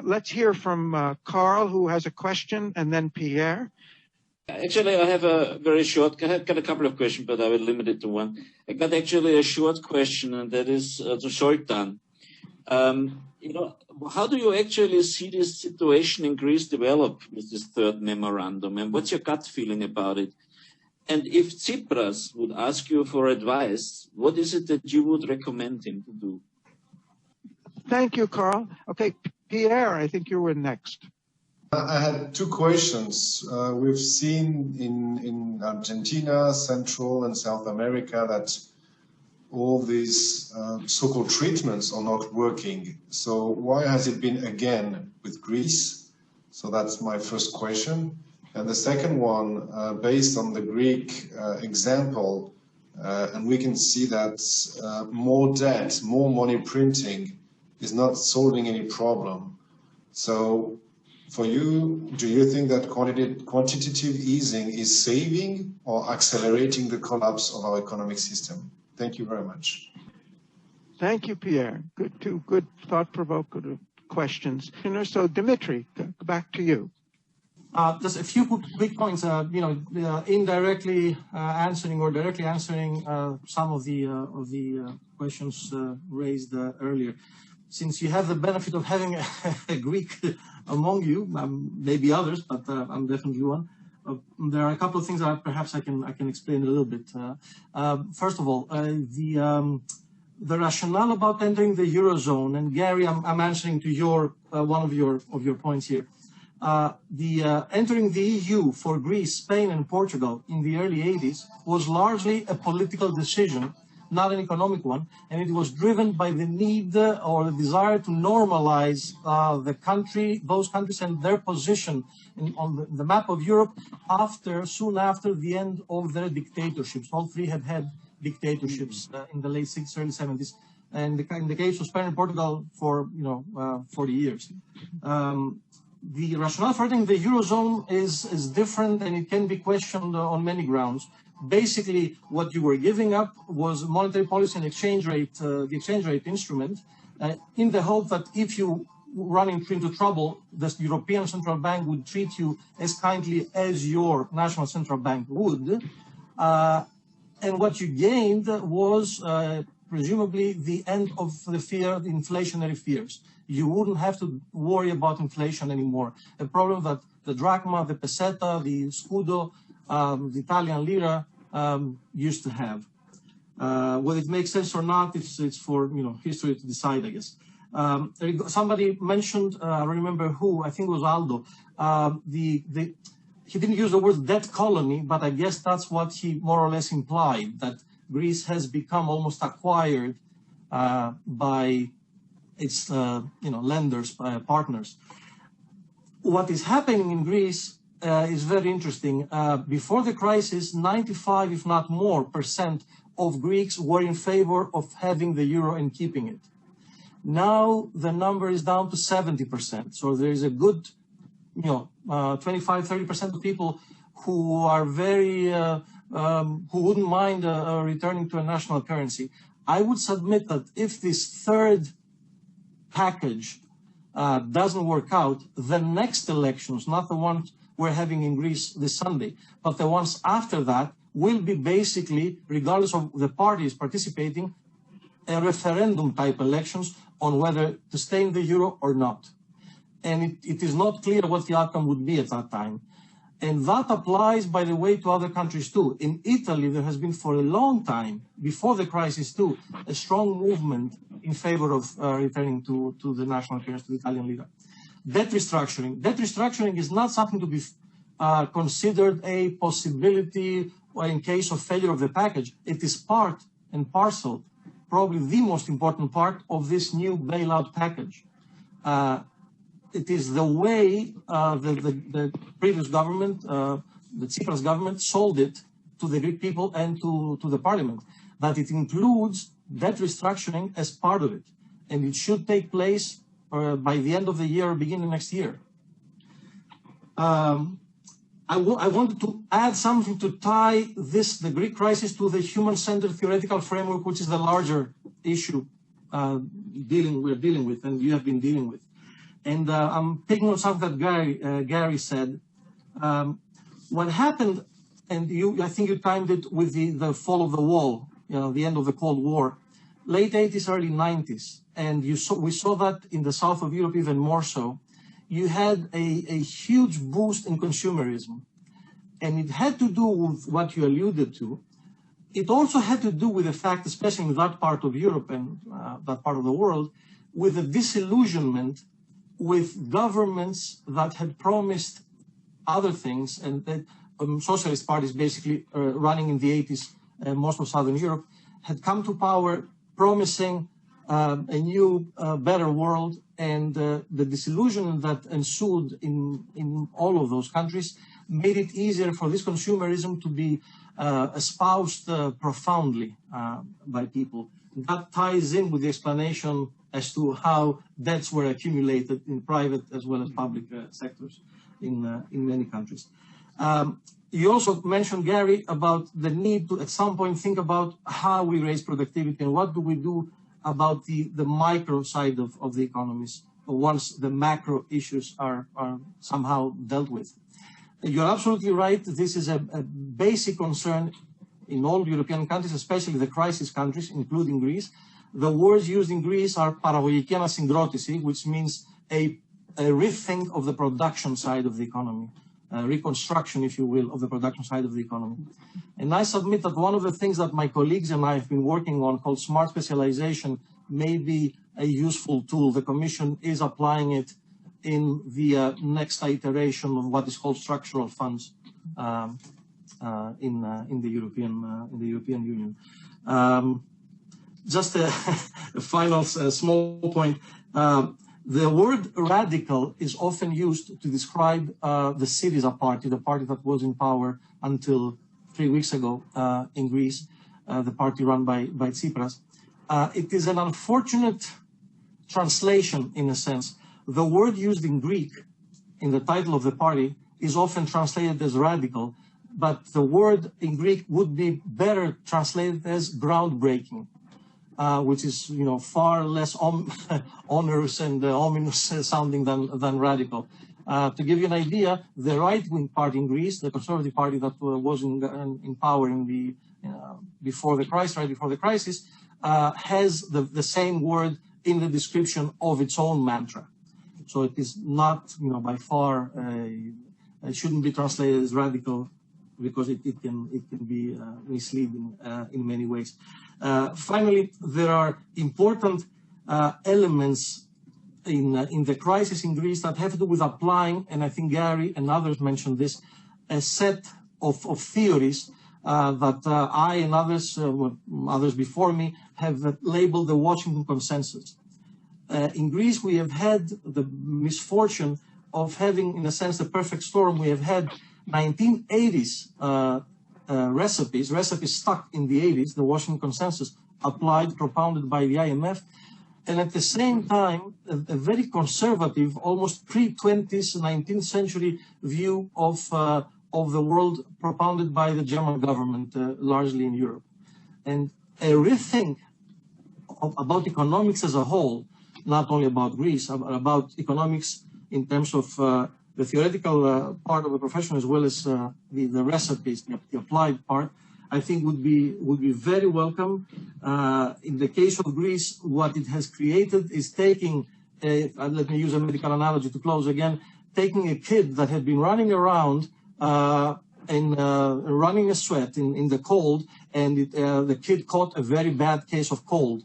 Let's hear from Carl, who has a question, and then Pierre. Actually, I have a very short, I have got a couple of questions, but I will limit it to one. I got actually a short question, and that is to Zoltan. How do you actually see this situation in Greece develop with this third memorandum, and what's your gut feeling about it? And if Tsipras would ask you for advice, what is it that you would recommend him to do? Thank you, Carl. Okay, Pierre, I think you were next. I had two questions. We've seen in Argentina, Central and South America that all these so-called treatments are not working. So why has it been again with Greece? So that's my first question. And the second one, based on the Greek example, and we can see that more debt, more money printing is not solving any problem. So for you, do you think that quantitative easing is saving or accelerating the collapse of our economic system? Thank you very much. Thank you, Pierre. Two good thought-provocative questions. So Dimitri, back to you. Just a few quick points. Indirectly answering or directly answering some of the questions raised earlier. Since you have the benefit of having a Greek among you, maybe others, but I'm definitely one. There are a couple of things that perhaps I can explain a little bit. First of all, the rationale about entering the Eurozone, and Gary, I'm answering to your one of your points here. Entering the EU for Greece, Spain, and Portugal in the early 80s was largely a political decision, not an economic one, and it was driven by the need or the desire to normalize those countries and their position on the map of Europe soon after the end of their dictatorships. All three had dictatorships in the late 60s, early 70s, and in the case of Spain and Portugal for 40 years. The rationale for entering the Eurozone is different, and it can be questioned on many grounds. Basically, what you were giving up was monetary policy and exchange rate, the exchange rate instrument, in the hope that if you run into trouble, the European Central Bank would treat you as kindly as your national central bank would. And what you gained was presumably the end of the inflationary fears. You wouldn't have to worry about inflation anymore. A problem that the drachma, the peseta, the scudo, the Italian lira used to have. Whether it makes sense or not, it's for history to decide, I guess. Somebody mentioned, I remember who, I think it was Aldo. He didn't use the word debt colony, but I guess that's what he more or less implied, that Greece has become almost acquired by its lenders, partners. What is happening in Greece is very interesting. Before the crisis, 95, if not more, % of Greeks were in favor of having the euro and keeping it. Now the number is down to 70%. So there is a good, 25, 30% of people who are very, who wouldn't mind returning to a national currency. I would submit that if this third package doesn't work out, the next elections, not the ones we're having in Greece this Sunday, but the ones after that, will be basically, regardless of the parties participating, a referendum type elections on whether to stay in the euro or not. And it is not clear what the outcome would be at that time. And that applies, by the way, to other countries too. In Italy, there has been for a long time, before the crisis too, a strong movement in favor of returning to the national currency, to the Italian lira. Debt restructuring. Debt restructuring is not something to be considered a possibility or in case of failure of the package. It is part and parcel, probably the most important part of this new bailout package. It is the way the previous government, the Tsipras government, sold it to the Greek people and to the parliament, that it includes debt restructuring as part of it. And it should take place by the end of the year or beginning next year. I wanted to add something to tie the Greek crisis to the human-centered theoretical framework, which is the larger issue we're dealing with and you have been dealing with. And I'm taking on something that Gary said. What happened, and I think you timed it with the fall of the wall, the end of the Cold War, late 80s, early 90s, and we saw that in the south of Europe even more so. You had a huge boost in consumerism, and it had to do with what you alluded to. It also had to do with the fact, especially in that part of Europe and that part of the world, with the disillusionment with governments that had promised other things, and that socialist parties basically running in the 80s, most of Southern Europe, had come to power promising a new, better world, and the disillusion that ensued in all of those countries made it easier for this consumerism to be espoused profoundly by people. That ties in with the explanation as to how debts were accumulated in private as well as public sectors in many countries. You also mentioned, Gary, about the need to at some point think about how we raise productivity and what do we do about the micro side of the economies once the macro issues are somehow dealt with. You're absolutely right. This is a basic concern in all European countries, especially the crisis countries, including Greece. The words used in Greece are paragogiki anasυγκρότηση, which means a rethink of the production side of the economy, reconstruction, if you will, of the production side of the economy. And I submit that one of the things that my colleagues and I have been working on, called smart specialization, may be a useful tool. The Commission is applying it in the next iteration of what is called structural funds in the European Union. Just a final small point. The word radical is often used to describe the Syriza party, the party that was in power until 3 weeks ago in Greece, the party run by Tsipras. It is an unfortunate translation, in a sense. The word used in Greek in the title of the party is often translated as radical, but the word in Greek would be better translated as groundbreaking. Which is, far less onerous and ominous sounding than radical. To give you an idea, the right-wing party in Greece, the Conservative Party that was in power before the crisis, has the same word in the description of its own mantra. So it is not, by far, it shouldn't be translated as radical, because it can be misleading in many ways. Finally, there are important elements in the crisis in Greece that have to do with applying, and I think Gary and others mentioned this, a set of theories that I and others before me have labeled the Washington Consensus. In Greece, we have had the misfortune of having, in a sense, the perfect storm. We have had 1980s recipes stuck in the 80s, the Washington Consensus, applied, propounded by the IMF, and at the same time, a very conservative, almost pre-20th, 19th century view of the world propounded by the German government, largely in Europe. And a rethink about economics as a whole, not only about Greece, about economics in terms of the theoretical part of the profession, as well as the recipes, the applied part, I think would be very welcome. In the case of Greece, what it has created is taking, let me use a medical analogy to close again, taking a kid that had been running around and running a sweat in the cold, and the kid caught a very bad case of cold.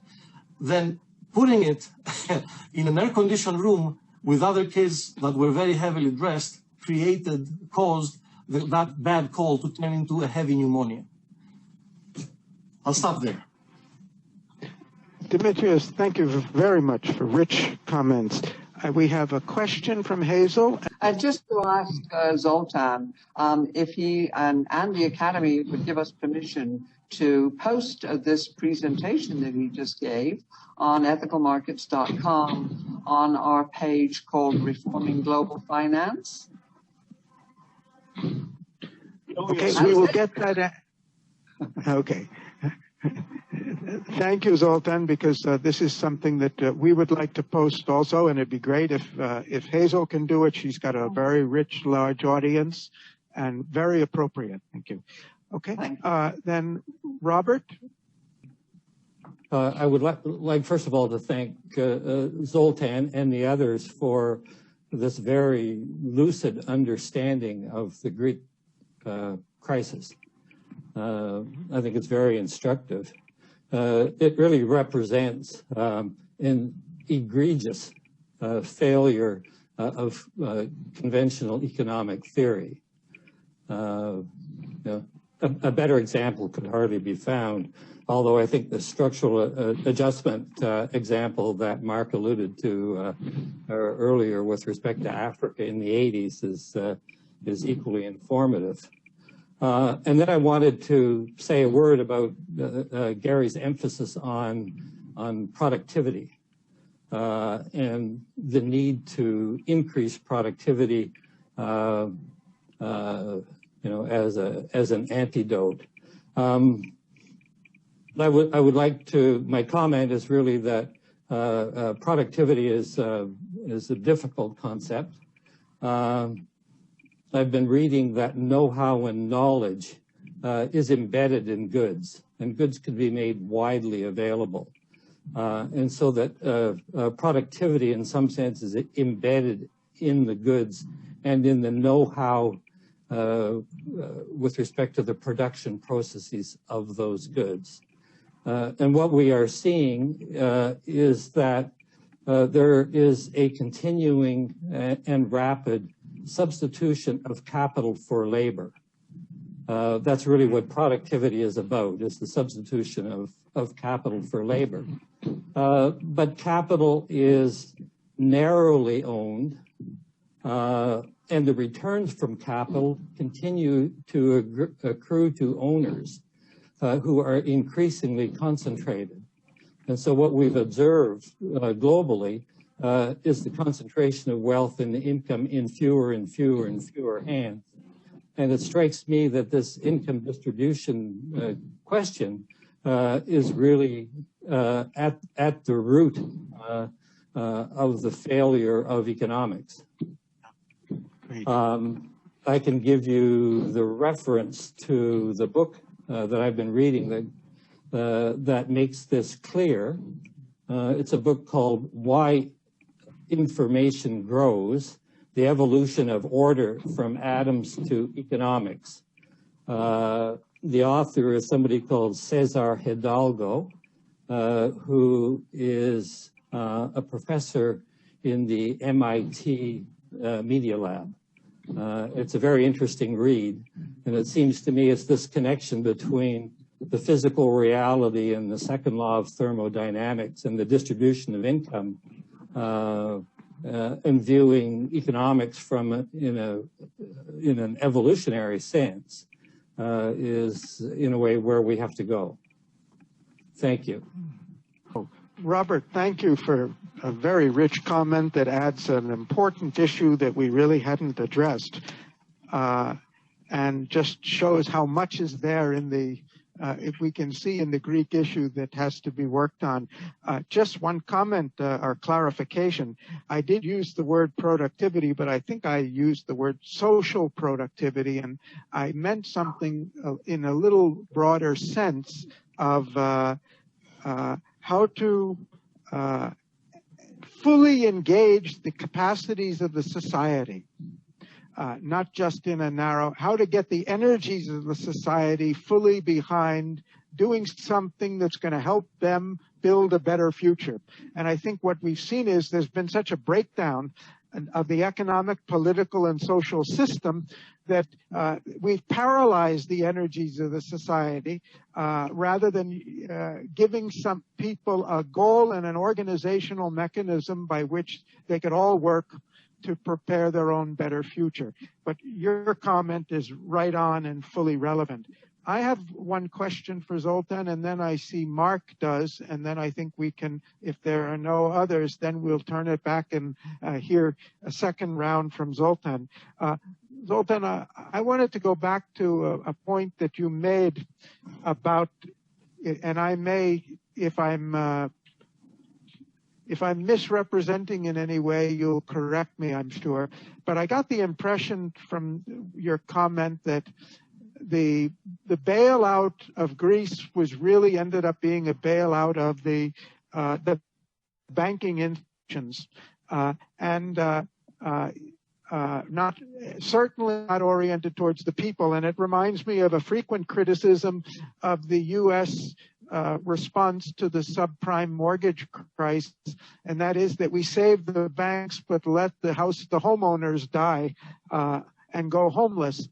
Then putting it in an air-conditioned room with other kids that were very heavily dressed, caused that bad cold to turn into a heavy pneumonia. I'll stop there. Dimitrios, thank you very much for rich comments. We have a question from Hazel. Just to ask Zoltan if he and the Academy would give us permission to post this presentation that he just gave on ethicalmarkets.com on our page called Reforming Global Finance. Okay, we will get that. Okay. Thank you, Zoltan, because this is something that we would like to post also, and it'd be great if Hazel can do it. She's got a very rich, large audience, and very appropriate. Thank you. Okay, then Robert. I would like, first of all, to thank Zoltan and the others for this very lucid understanding of the Greek crisis. I think it's very instructive. It really represents an egregious failure of conventional economic theory. A better example could hardly be found, although I think the structural adjustment example that Mark alluded to earlier with respect to Africa in the 80s is equally informative. And then I wanted to say a word about Gary's emphasis on productivity and the need to increase productivity, as an antidote. I would like to. My comment is really that productivity is a difficult concept. I've been reading that know-how and knowledge is embedded in goods, and goods can be made widely available. And so that productivity in some sense is embedded in the goods and in the know-how with respect to the production processes of those goods. And what we are seeing is that there is a continuing and rapid substitution of capital for labor. That's really what productivity is about, is the substitution of capital for labor. But capital is narrowly owned, and the returns from capital continue to accrue to owners who are increasingly concentrated. And so what we've observed globally is the concentration of wealth and income in fewer and fewer and fewer hands. And it strikes me that this income distribution question is really at the root of the failure of economics. I can give you the reference to the book that I've been reading that makes this clear. It's a book called Why Information Grows: The Evolution of Order from Atoms to Economics. The author is somebody called Cesar Hidalgo, who is a professor in the MIT Media Lab. It's a very interesting read, and it seems to me it's this connection between the physical reality and the second law of thermodynamics and the distribution of income, and viewing economics from in an evolutionary sense is in a way where we have to go. Thank you. Robert, thank you for a very rich comment that adds an important issue that we really hadn't addressed, and just shows how much is there in the, if we can see in the Greek issue that has to be worked on. Just one comment or clarification. I did use the word productivity, but I think I used the word social productivity, and I meant something in a little broader sense of how to fully engage the capacities of the society, not just in a narrow, how to get the energies of the society fully behind doing something that's going to help them build a better future. And I think what we've seen is there's been such a breakdown of the economic, political, and social system that we've paralyzed the energies of the society rather than giving some people a goal and an organizational mechanism by which they could all work to prepare their own better future. But your comment is right on and fully relevant. I have one question for Zoltan, and then I see Mark does, and then I think we can, if there are no others, then we'll turn it back and hear a second round from Zoltan. Zoltan, I wanted to go back to a point that you made about and I may, if I'm misrepresenting in any way, you'll correct me, I'm sure. But I got the impression from your comment that the bailout of Greece was really ended up being a bailout of the banking institutions, and not certainly not oriented towards the people. And it reminds me of a frequent criticism of the U.S. Response to the subprime mortgage crisis, and that is that we save the banks but let the homeowners die and go homeless.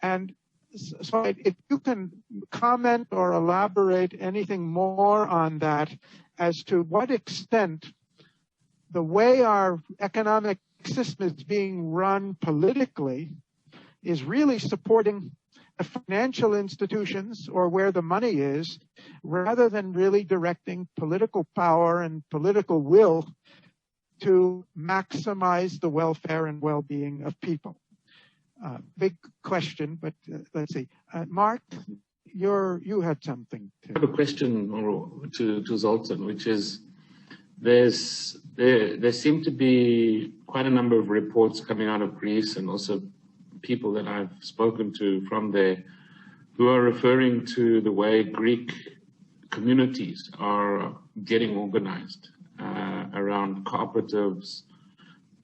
And so if you can comment or elaborate anything more on that, as to what extent the way our economic system is being run politically is really supporting the financial institutions or where the money is, rather than really directing political power and political will to maximize the welfare and well-being of people. Big question, but let's see. Mark, you had something to... I have a question to Zoltan, which is there seem to be quite a number of reports coming out of Greece, and also people that I've spoken to from there, who are referring to the way Greek communities are getting organized around cooperatives,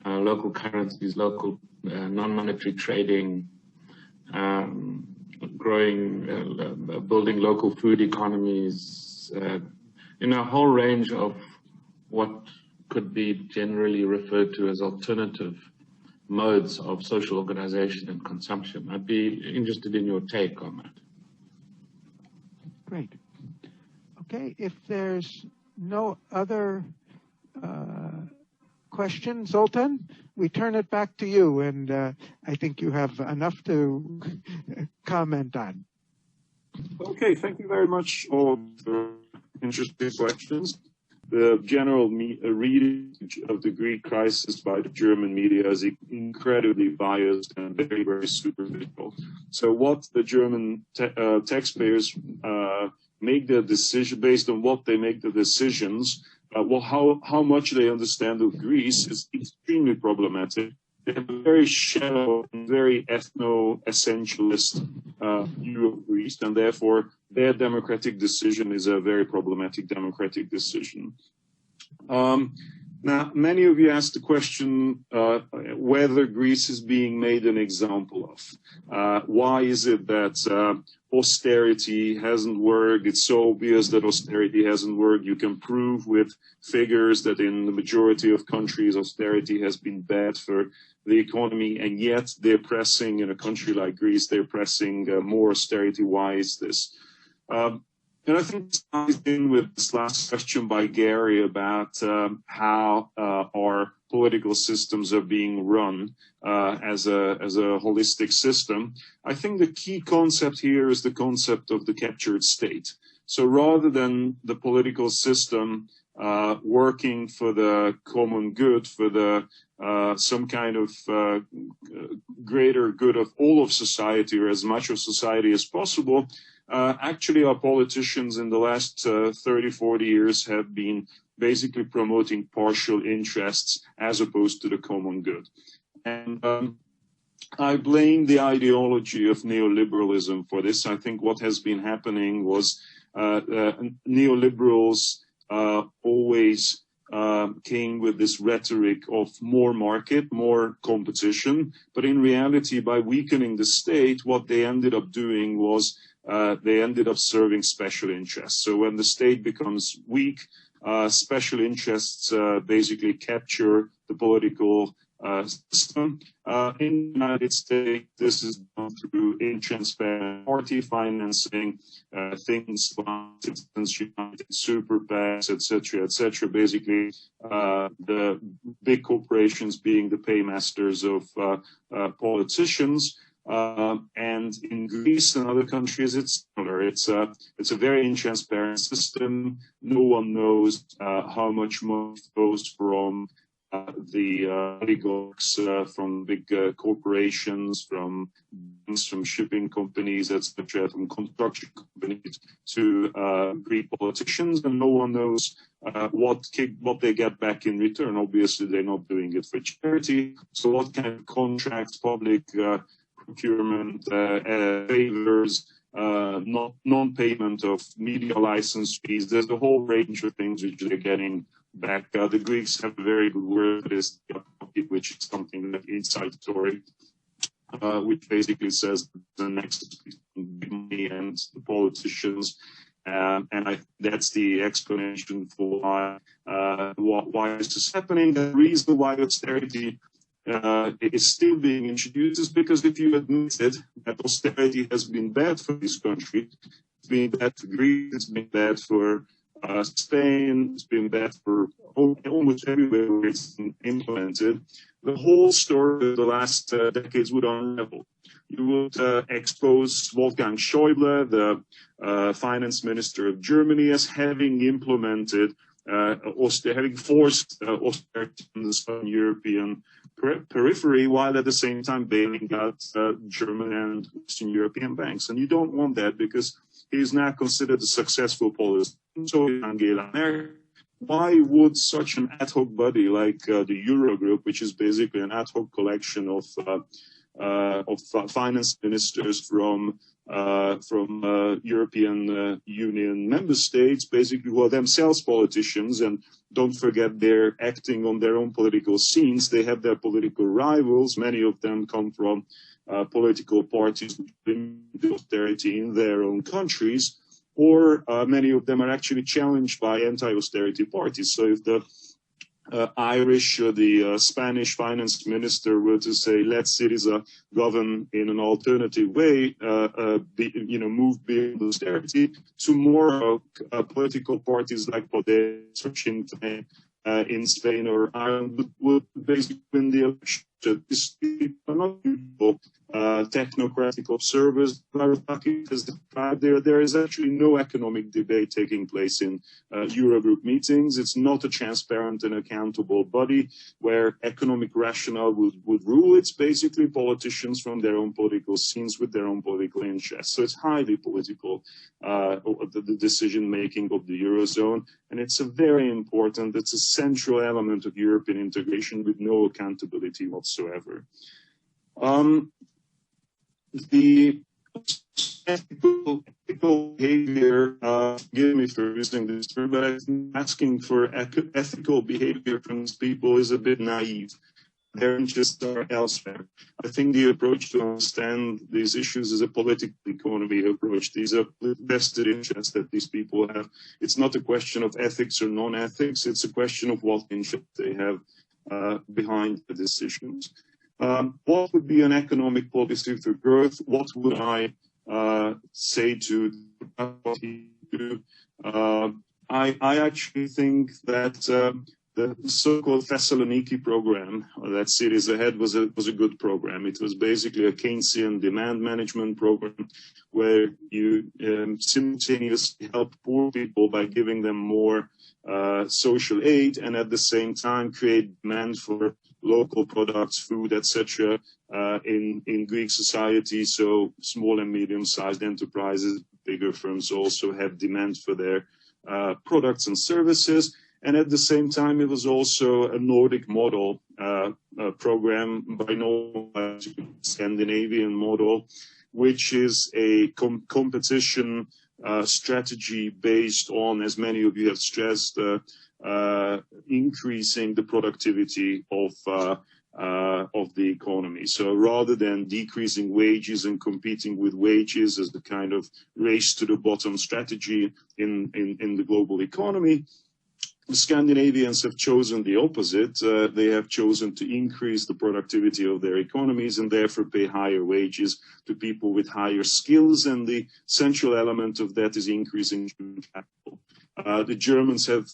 local currencies, local non-monetary trading, building local food economies, in a whole range of what could be generally referred to as alternative modes of social organization and consumption. I'd be interested in your take on that. Great. Okay, if there's no other questions, Zoltan, we turn it back to you, and I think you have enough to comment on. Okay, thank you very much all for interesting questions. The general reading of the Greek crisis by the German media is incredibly biased and very, very superficial. So what the German taxpayers make their decision, based on what they make the decisions, how much they understand of Greece is extremely problematic. They have a very shallow and very ethno-essentialist view of Greece, and therefore their democratic decision is a very problematic democratic decision. Now, many of you asked the question whether Greece is being made an example of. Why is it that austerity hasn't worked? It's so obvious that austerity hasn't worked. You can prove with figures that in the majority of countries, austerity has been bad for the economy, and yet they're pressing, in a country like Greece, they're pressing more austerity. Why is this? And I think this ties in with this last question by Gary about how our political systems are being run as a holistic system. I think the key concept here is the concept of the captured state. So rather than the political system working for the common good, for the some kind of greater good of all of society, or as much of society as possible, actually our politicians in the last 30, 40 years have been basically promoting partial interests as opposed to the common good. And I blame the ideology of neoliberalism for this. I think what has been happening was neoliberals always came with this rhetoric of more market, more competition. But in reality, by weakening the state, what they ended up doing was they ended up serving special interests. So when the state becomes weak, special interests basically capture the political system. In the United States, this is done through intransparent party financing, things like Citizens United, super PACs, etc. Basically, the big corporations being the paymasters of politicians. And in Greece and other countries, it's similar. It's a very intransparent system. No one knows how much money goes from the oligarchs from big corporations, from shipping companies, etc., from construction companies to Greek politicians, and no one knows what they get back in return. Obviously, they're not doing it for charity. So, what kind of contracts, public procurement, favors, non-payment of media license fees? There's a whole range of things which they're getting back. The Greeks have a very good word for this, which is something like inside story, which basically says the next money and the politicians, and that's the explanation for why this is happening. The reason why austerity is still being introduced is because if you admitted that austerity has been bad for this country, it's been bad for Greece, it's been bad for Spain, it's been bad for almost everywhere where it's been implemented, the whole story of the last decades would unravel. You would expose Wolfgang Schäuble, the finance minister of Germany, as having implemented having forced austerity in the Southern European periphery, while at the same time bailing out German and Western European banks. And you don't want that, because he is now considered a successful politician. So Angela Merkel. Why would such an ad hoc body like the Eurogroup, which is basically an ad hoc collection of finance ministers from European Union member states, basically who are themselves politicians, and don't forget they're acting on their own political scenes. They have their political rivals. Many of them come from political parties with austerity in their own countries, or many of them are actually challenged by anti-austerity parties. So if the Irish or the Spanish finance minister were to say, let Syriza govern in an alternative way, move beyond austerity, tomorrow political parties like Podemos or Sinn Féin in Spain or Ireland would basically win the election. These people are not usual technocratic observers. There is actually no economic debate taking place in Eurogroup meetings. It's not a transparent and accountable body where economic rationale would rule. It's basically politicians from their own political scenes with their own political interests. So it's highly political, the decision-making of the Eurozone. And it's it's a central element of European integration with no accountability whatsoever. The ethical behavior, forgive me for using this term, but asking for ethical behavior from these people is a bit naive. Their interests are elsewhere. I think the approach to understand these issues is a political economy approach. These are vested interests that these people have. It's not a question of ethics or non-ethics. It's a question of what interest they have behind the decisions. What would be an economic policy for growth? What would I say to what he do? I actually think that the so-called Thessaloniki program that Syriza had was a good program. It was basically a Keynesian demand management program where you simultaneously help poor people by giving them more social aid, and at the same time create demand for local products, food, etc. In Greek society. So small and medium-sized enterprises, bigger firms also have demand for their products and services. And at the same time, it was also a Nordic model program, by no Scandinavian model, which is a competition strategy based on, as many of you have stressed, increasing the productivity of the economy. So rather than decreasing wages and competing with wages as the kind of race to the bottom strategy in the global economy, the Scandinavians have chosen the opposite. They have chosen to increase the productivity of their economies and therefore pay higher wages to people with higher skills. And the central element of that is increasing human capital. The Germans have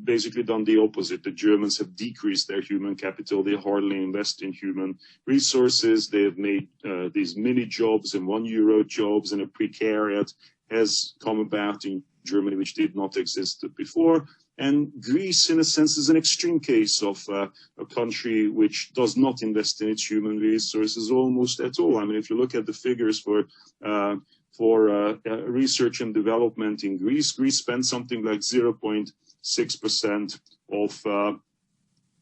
basically done the opposite. The Germans have decreased their human capital. They hardly invest in human resources. They have made these mini jobs and €1 jobs, and a precariat has come about in Germany, which did not exist before. And Greece, in a sense, is an extreme case of a country which does not invest in its human resources almost at all. I mean, if you look at the figures for research and development in Greece, Greece spends something like 0.6% of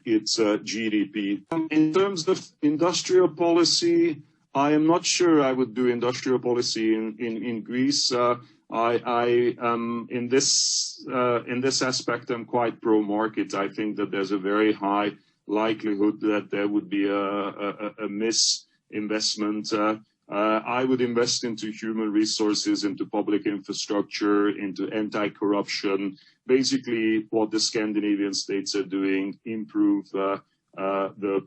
its GDP. In terms of industrial policy, I am not sure I would do industrial policy in Greece. In this aspect, I'm quite pro-market. I think that there's a very high likelihood that there would be a misinvestment. I would invest into human resources, into public infrastructure, into anti-corruption, basically what the Scandinavian states are doing, improve the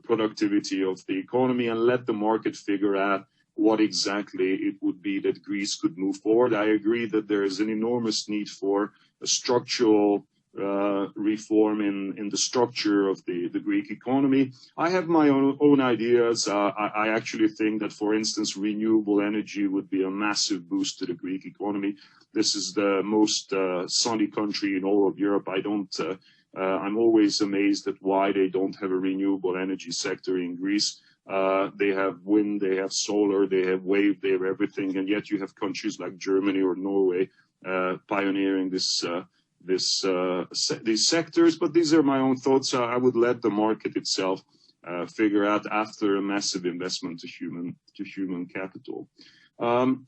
productivity of the economy and let the market figure out what exactly it would be that Greece could move forward. I agree that there is an enormous need for a structural reform in the structure of the Greek economy. I have my own ideas. I actually think that, for instance, renewable energy would be a massive boost to the Greek economy. This is the most sunny country in all of Europe. I'm always amazed at why they don't have a renewable energy sector in Greece. They have wind, they have solar, they have wave, they have everything, and yet you have countries like Germany or Norway pioneering these sectors. But these are my own thoughts. I would let the market itself figure out after a massive investment to human capital. To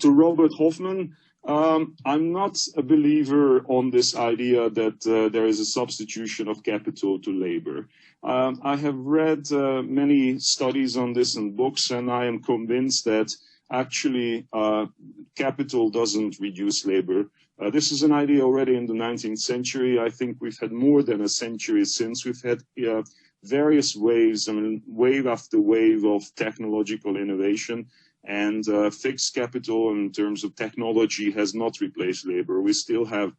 Robert Hoffman, I'm not a believer on this idea that there is a substitution of capital to labor. I have read many studies on this and books, and I am convinced that actually capital doesn't reduce labor. This is an idea already in the 19th century. I think we've had more than a century since. We've had various waves, I mean, wave after wave of technological innovation. And fixed capital in terms of technology has not replaced labor. We still have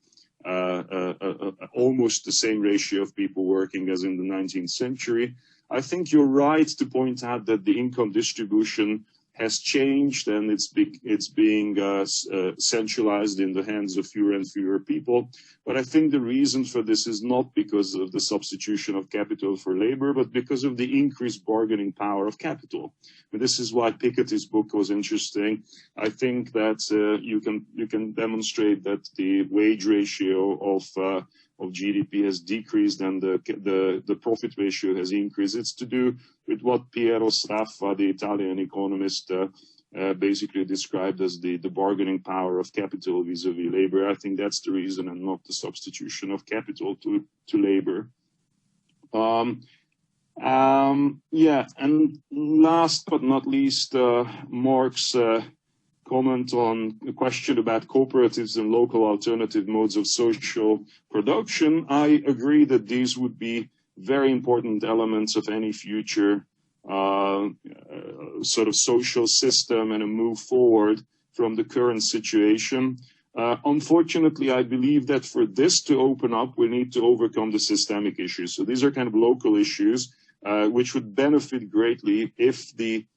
almost the same ratio of people working as in the 19th century. I think you're right to point out that the income distribution has changed and it's being centralized in the hands of fewer and fewer people. But I think the reason for this is not because of the substitution of capital for labor, but because of the increased bargaining power of capital. But this is why Piketty's book was interesting. I think that you can demonstrate that the wage ratio of GDP has decreased and the profit ratio has increased. It's to do with what Piero Sraffa, the Italian economist, basically described as the bargaining power of capital vis-a-vis labor. I think that's the reason and not the substitution of capital to labor. Yeah, and last but not least, Mark's comment on the question about cooperatives and local alternative modes of social production. I agree that these would be very important elements of any future sort of social system and a move forward from the current situation. Unfortunately, I believe that for this to open up, we need to overcome the systemic issues. So these are kind of local issues which would benefit greatly if the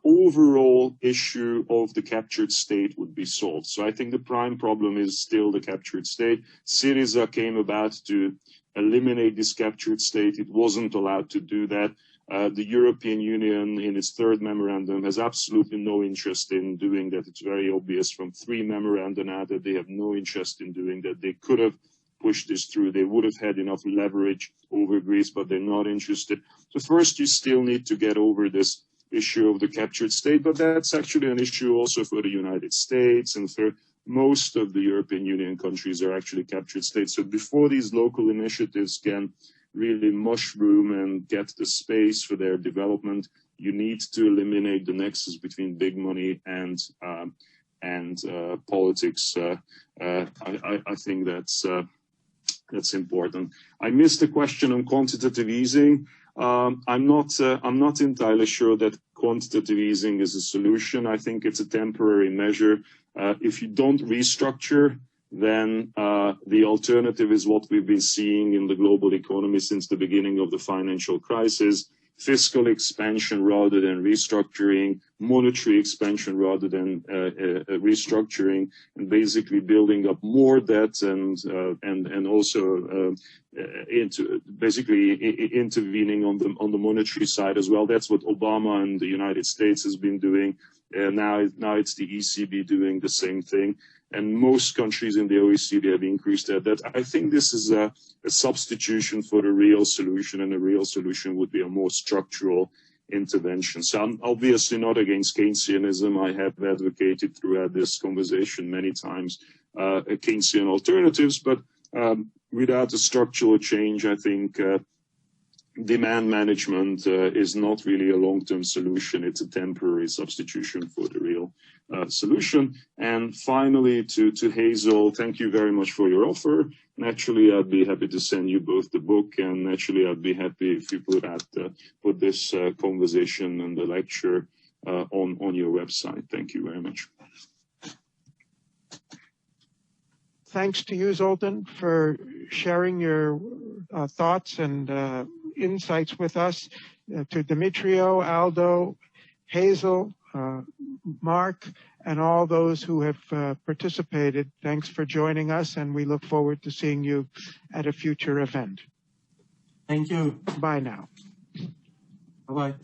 overall issue of the captured state would be solved. So I think the prime problem is still the captured state. Syriza came about to eliminate this captured state. It wasn't allowed to do that. The European Union, in its third memorandum, has absolutely no interest in doing that. It's very obvious from 3 memoranda now that they have no interest in doing that. They could have pushed this through. They would have had enough leverage over Greece, but they're not interested. So first, you still need to get over this issue of the captured state, but that's actually an issue also for the United States and for most of the European Union countries are actually captured states. So before these local initiatives can really mushroom and get the space for their development, you need to eliminate the nexus between big money and politics. I think that's important. I missed the question on quantitative easing. I'm not entirely sure that quantitative easing is a solution. I think it's a temporary measure. If you don't restructure, then the alternative is what we've been seeing in the global economy since the beginning of the financial crisis. fiscal expansion rather than restructuring, monetary expansion rather than restructuring, and basically building up more debt and also intervening on the monetary side as well. That's what Obama and the United States has been doing. Now it's the ECB doing the same thing. And most countries in the OECD have increased their debt. I think this is a substitution for the real solution, and the real solution would be a more structural intervention. So I'm obviously not against Keynesianism. I have advocated throughout this conversation many times Keynesian alternatives, but without a structural change, I think demand management is not really a long-term solution. It's a temporary substitution for the real solution. And finally, to Hazel, thank you very much for your offer. Naturally, I'd be happy to send you both the book, and naturally, I'd be happy if you put this conversation and the lecture on your website. Thank you very much. Thanks to you, Zoltan, for sharing your thoughts and insights with us. To Demetrio, Aldo, Hazel, Mark, and all those who have participated, thanks for joining us, and we look forward to seeing you at a future event. Thank you. Bye now. Bye-bye.